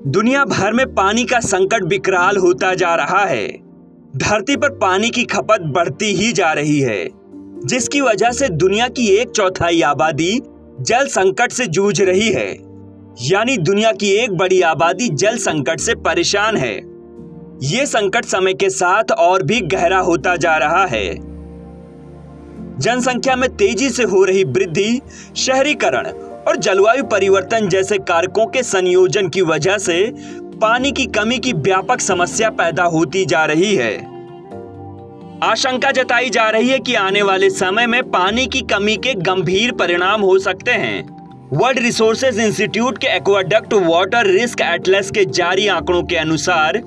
दुनिया भर में पानी का संकट विकराल होता जा रहा है। धरती पर पानी की खपत बढ़ती ही जा रही है, जिसकी वजह से दुनिया की 1/4 आबादी जल संकट से जूझ रही है। यानी दुनिया की एक बड़ी आबादी जल संकट से परेशान है। ये संकट समय के साथ और भी गहरा होता जा रहा है। जनसंख्या में तेजी से हो रही वृद्धि, शहरीकरण और जलवायु परिवर्तन जैसे कारकों के संयोजन की वजह से पानी की कमी की व्यापक समस्या पैदा होती जा रही है। आशंका जताई जा रही है कि आने वाले समय में पानी की कमी के गंभीर परिणाम हो सकते हैं। वर्ल्ड रिसोर्सेज इंस्टीट्यूट के एक्वाडक्ट वाटर रिस्क एटलस के जारी आंकड़ों के अनुसार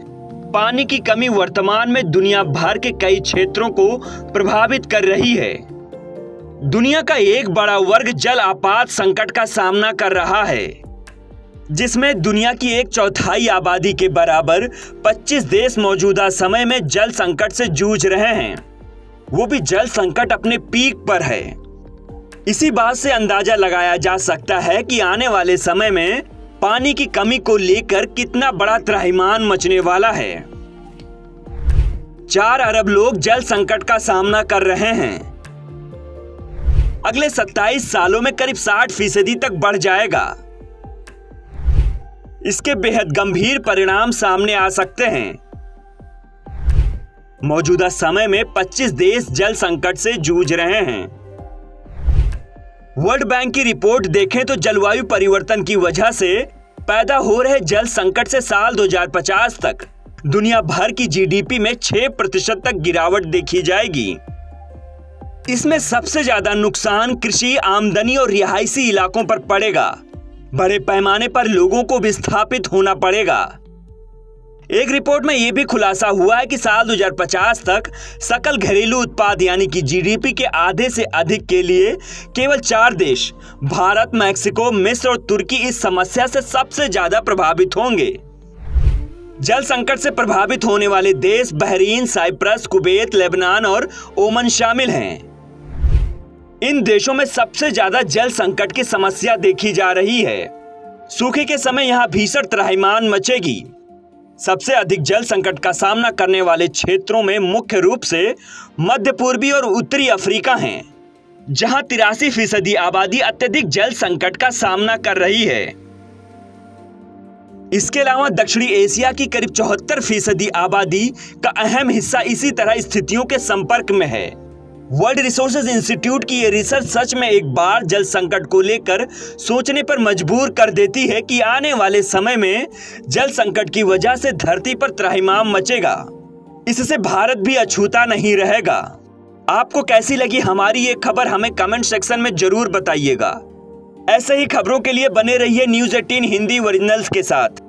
पानी की कमी वर्तमान में दुनिया भर के कई क्षेत्रों को प्रभावित कर रही है। दुनिया का एक बड़ा वर्ग जल आपात संकट का सामना कर रहा है, जिसमें दुनिया की 1/4 आबादी के बराबर 25 देश मौजूदा समय में जल संकट से जूझ रहे हैं। वो भी जल संकट अपने पीक पर है। इसी बात से अंदाजा लगाया जा सकता है कि आने वाले समय में पानी की कमी को लेकर कितना बड़ा त्राहिमाम मचने वाला है। 4 अरब लोग जल संकट का सामना कर रहे हैं। अगले 27 सालों में करीब 60% तक बढ़ जाएगा। इसके बेहद गंभीर परिणाम सामने आ सकते हैं। मौजूदा समय में 25 देश जल संकट से जूझ रहे हैं। वर्ल्ड बैंक की रिपोर्ट देखें तो जलवायु परिवर्तन की वजह से पैदा हो रहे जल संकट से साल 2050 तक दुनिया भर की जीडीपी में 6% तक गिरावट देखी जाएगी। इसमें सबसे ज्यादा नुकसान कृषि, आमदनी और रिहायशी इलाकों पर पड़ेगा। बड़े पैमाने पर लोगों को विस्थापित होना पड़ेगा। एक रिपोर्ट में यह भी खुलासा हुआ है कि साल 2050 तक सकल घरेलू उत्पाद यानी कि जीडीपी के आधे से अधिक के लिए केवल 4 देश भारत, मैक्सिको, मिस्र और तुर्की इस समस्या से सबसे ज्यादा प्रभावित होंगे। जल संकट से प्रभावित होने वाले देश बहरीन, साइप्रस, कुवैत, लेबनान और ओमान शामिल हैं। इन देशों में सबसे ज्यादा जल संकट की समस्या देखी जा रही है। सूखे के समय यहां भीषण त्राहिमाम मचेगी। सबसे अधिक जल संकट का सामना करने वाले क्षेत्रों में मुख्य रूप से मध्य पूर्वी और उत्तरी अफ्रीका हैं, जहां 83% आबादी अत्यधिक जल संकट का सामना कर रही है। इसके अलावा दक्षिणी एशिया की करीब 74% आबादी का अहम हिस्सा इसी तरह स्थितियों के संपर्क में है। वर्ल्ड रिसोर्सेज इंस्टीट्यूट की यह रिसर्च सच में एक बार जल संकट को लेकर सोचने पर मजबूर कर देती है कि आने वाले समय में जल संकट की वजह से धरती पर त्राहिमाम मचेगा। इससे भारत भी अछूता नहीं रहेगा। आपको कैसी लगी हमारी ये खबर हमें कमेंट सेक्शन में जरूर बताइएगा। ऐसे ही खबरों के लिए बने रहिए न्यूज़ 18 हिंदी ओरिजिनल्स के साथ।